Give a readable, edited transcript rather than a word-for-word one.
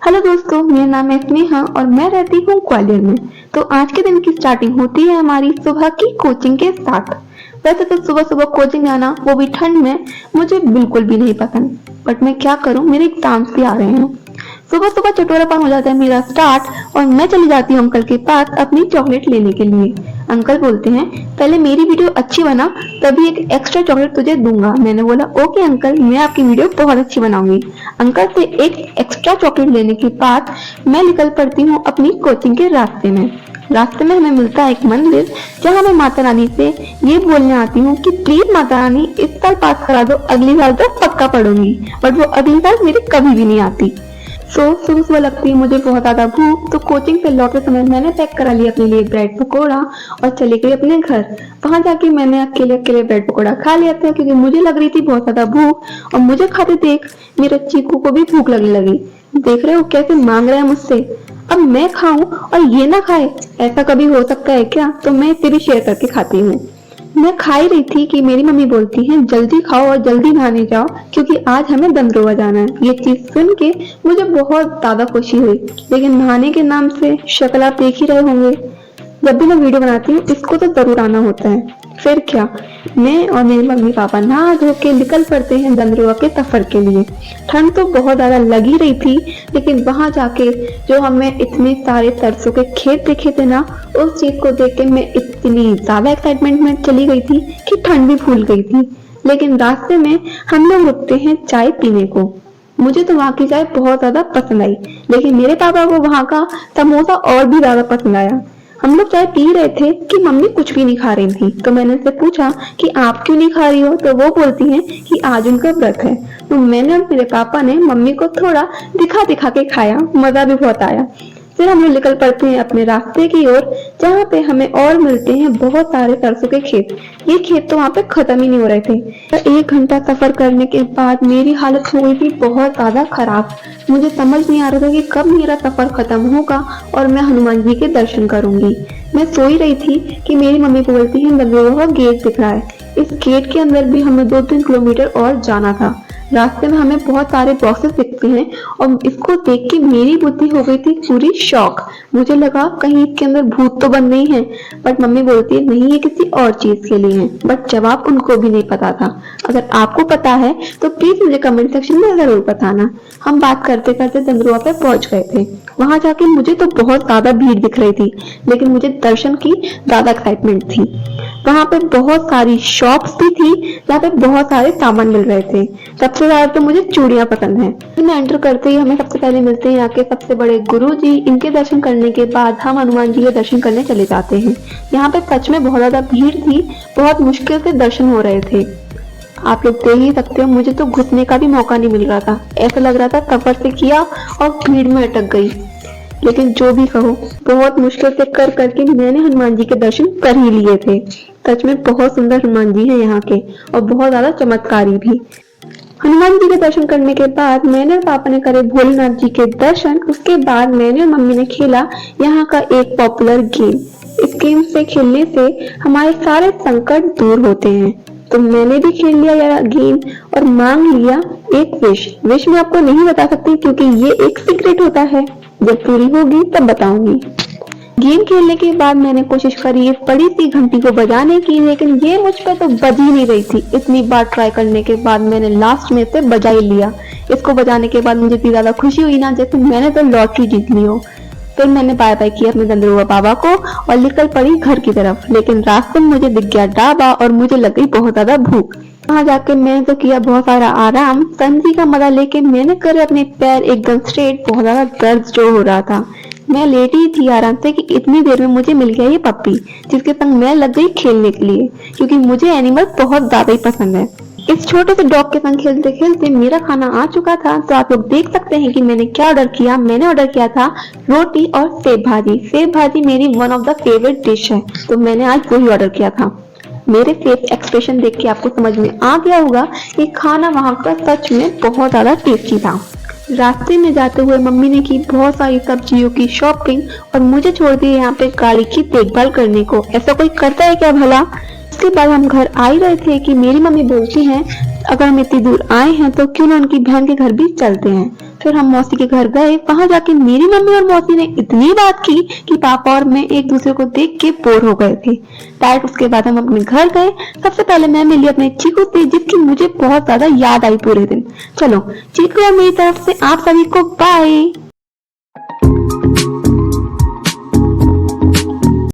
Hello दोस्तों, मेरा नाम है स्नेहा और मैं रहती हूँ ग्वालियर में। तो आज के दिन की स्टार्टिंग होती है हमारी सुबह की कोचिंग के साथ। वैसे तो सुबह सुबह कोचिंग जाना, वो भी ठंड में, मुझे बिल्कुल भी नहीं पसंद। बट मैं क्या करूँ, मेरे एग्जाम्स भी आ रहे हैं। सुबह सुबह चटोरापन हो जाता है मेरा स्टार्ट और मैं चली जाती हूँ अंकल के पास अपनी चॉकलेट लेने के लिए। अंकल बोलते हैं पहले मेरी वीडियो अच्छी बना, तभी एक एक्स्ट्रा चॉकलेट तुझे दूंगा। मैंने बोला ओके अंकल, मैं आपकी वीडियो बहुत अच्छी बनाऊंगी। अंकल से एक एक्स्ट्रा चॉकलेट लेने के बाद मैं निकल पड़ती हूँ अपनी कोचिंग के रास्ते में। रास्ते में हमें मिलता है एक मंदिर, जहाँ मैं माता रानी से ये बोलने आती हूँ कि प्लीज माता रानी इस साल पास करा दो, अगली साल तो पक्का पढ़ूंगी। बट वो अगली साल मेरी कभी भी नहीं आती। सुबह सुबह लगती है मुझे बहुत ज्यादा भूख, तो कोचिंग से लौटते समय मैंने पैक करा लिया अपने लिए ब्रेड पकौड़ा और चली गई अपने घर। वहां जाके मैंने अकेले अकेले ब्रेड पकौड़ा खा लिया था, क्योंकि मुझे लग रही थी बहुत ज्यादा भूख। और मुझे खाते देख मेरे चीकू को भी भूख लगने लगी। देख रहे हो कैसे मांग रहा है मुझसे, अब मैं खाऊं और ये ना खाए, ऐसा कभी हो सकता है क्या? तो मैं इसे भी शेयर करके खाती हूँ। मैं खा ही रही थी कि मेरी मम्मी बोलती है जल्दी खाओ और जल्दी नहाने जाओ, क्योंकि आज हमें दंद्रोवा जाना है। ये चीज सुन के मुझे बहुत ज्यादा खुशी हुई, लेकिन नहाने के नाम से शक्ल आप देख ही रहे होंगे। जब भी मैं वीडियो बनाती हूँ इसको तो जरूर आना होता है। फिर क्या, मैं और मेरे मम्मी पापा नहा धो के निकल पड़ते हैं दंद्रोवा के सफर के लिए। ठंड तो बहुत ज्यादा लगी रही थी, लेकिन वहां जाके जो हमें इतने सारे सरसों के खेत दिखे थे ना, उस चीज को देख के मैं इतनी ज्यादा एक्साइटमेंट में चली गई थी कि ठंड भी भूल गई थी। लेकिन रास्ते में हम लोग रुकते हैं चाय पीने को। मुझे तो वहाँ की चाय बहुत ज्यादा पसंद आई, लेकिन मेरे पापा को वहाँ का समोसा और भी ज्यादा पसंद आया। हम लोग चाय पी रहे थे कि मम्मी कुछ भी नहीं खा रही थी, तो मैंने उनसे पूछा कि आप क्यों नहीं खा रही हो? तो वो बोलती हैं कि आज उनका व्रत है। तो मैंने और मेरे पापा ने मम्मी को थोड़ा दिखा दिखा के खाया, मजा भी बहुत आया। फिर हम लोग निकल पड़ते हैं अपने रास्ते की ओर, जहाँ पे हमें और मिलते हैं बहुत सारे सरसों के खेत। ये खेत तो वहाँ पे खत्म ही नहीं हो रहे थे। तो 1 घंटा सफर करने के बाद मेरी हालत हो गई थी बहुत ज्यादा खराब। मुझे समझ नहीं आ रहा था कि कब मेरा सफर खत्म होगा और मैं हनुमान जी के दर्शन करूंगी। मैं सोई रही थी कि मेरी मम्मी बोलती है दंद्रोवा का गेट दिख रहा है। इस गेट के अंदर भी हमें 2-3 किलोमीटर और जाना था। रास्ते में हमें बहुत सारे बॉक्सेस दिखते हैं और इसको देख के मेरी बुद्धि हो गई थी पूरी शॉक। मुझे लगा कहीं इसके अंदर भूत तो बन नहीं है, बट मम्मी बोलती है नहीं, ये किसी और चीज के लिए है। बट जवाब उनको भी नहीं पता था। अगर आपको पता है तो प्लीज मुझे कमेंट सेक्शन में जरूर बताना। हम बात करते करते दंद्रोवा पे पहुंच गए थे। वहां जाके मुझे तो बहुत ज्यादा भीड़ दिख रही थी, लेकिन मुझे दर्शन की ज्यादा एक्साइटमेंट थी। वहां पे बहुत सारी शॉप्स भी थी जहाँ पे बहुत सारे सामान मिल रहे थे। सबसे ज्यादा तो मुझे चूड़ियां पसंद हैं। मैं एंटर करते ही हमें सबसे पहले मिलते हैं यहाँ के सबसे बड़े गुरु जी। इनके दर्शन करने के बाद हम हनुमान जी के दर्शन करने चले जाते हैं। यहाँ पे सच में बहुत ज्यादा भीड़ थी, बहुत मुश्किल से दर्शन हो रहे थे। आप लोग देख ही सकते हो, मुझे तो घुसने का भी मौका नहीं मिल रहा था। ऐसा लग रहा था सफर से किया और भीड़ में अटक गई। लेकिन जो भी कहो, बहुत मुश्किल से कर करके मैंने हनुमान जी के दर्शन कर ही लिए थे। सच में बहुत सुंदर हनुमान जी हैं यहाँ के, और बहुत ज्यादा चमत्कारी भी। हनुमान जी के दर्शन करने के बाद मैंने और पापा ने करे भोलेनाथ जी के दर्शन। उसके बाद मैंने और मम्मी ने खेला यहाँ का एक पॉपुलर गेम। इस गेम से खेलने से हमारे सारे संकट दूर होते हैं। तो मैंने भी खेल लिया यह गेम और मांग लिया एक विश मैं आपको नहीं बता सकती, क्योंकि ये एक सीक्रेट होता है। जब पूरी होगी तब बताऊंगी। गेम खेलने के बाद मैंने कोशिश करी इस बड़ी सी घंटी को बजाने की, लेकिन ये मुझ पर तो बज ही नहीं रही थी। इतनी बार ट्राई करने के बाद मैंने लास्ट में से बजा ही लिया। इसको बजाने के बाद मुझे इतनी ज्यादा खुशी हुई ना, जैसे मैंने तो लॉटरी जीत ली हो। फिर मैंने बाय बाय किया अपने दंद्रोवा बाबा को और निकल पड़ी घर की तरफ। लेकिन रास्ते में मुझे दिख गया ढाबा और मुझे लग गई बहुत ज्यादा भूख। वहां जाके मैंने तो किया बहुत सारा आराम। संजी का मजा लेके मैंने करे अपने पैर एकदम स्ट्रेट। बहुत ज्यादा दर्द जो हो रहा था, मैं लेटी थी आराम से कि इतनी देर में मुझे मिल गया ये पप्पी, जिसके संग मैं लग गई खेलने के लिए, क्योंकि मुझे एनिमल बहुत ज्यादा ही पसंद है। इस छोटे से डॉग के संग खेलते खेलते मेरा खाना आ चुका था। तो आप लोग देख सकते हैं कि मैंने क्या ऑर्डर किया। मैंने ऑर्डर किया था रोटी और सेव भाजी। सेव भाजी मेरी one of the favourite dish है, तो मैंने आज वही ऑर्डर किया था। मेरे फेस एक्सप्रेशन देख के आपको समझ में आ गया होगा कि खाना वहाँ का सच में बहुत ज्यादा टेस्टी था। रास्ते में जाते हुए मम्मी ने की बहुत सारी सब्जियों की शॉपिंग और मुझे छोड़ दिया यहाँ पे गाड़ी की देखभाल करने को। ऐसा कोई करता है क्या भला? उसके बाद हम घर आ ही रहे थे कि मेरी मम्मी बोलती हैं अगर हम इतनी दूर आए हैं तो क्यों ना उनकी बहन के घर भी चलते हैं। फिर हम मौसी के घर गए। वहां जाके मेरी मम्मी और मौसी ने इतनी बात की कि पापा और मैं एक दूसरे को देख के बोर हो गए थे। डायरेक्ट उसके बाद हम अपने घर गए। सबसे पहले मैं मिली अपने चीकू से, जिसकी मुझे बहुत ज्यादा याद आई पूरे दिन। चलो, चीकू और मेरी तरफ से आप सभी को बाय।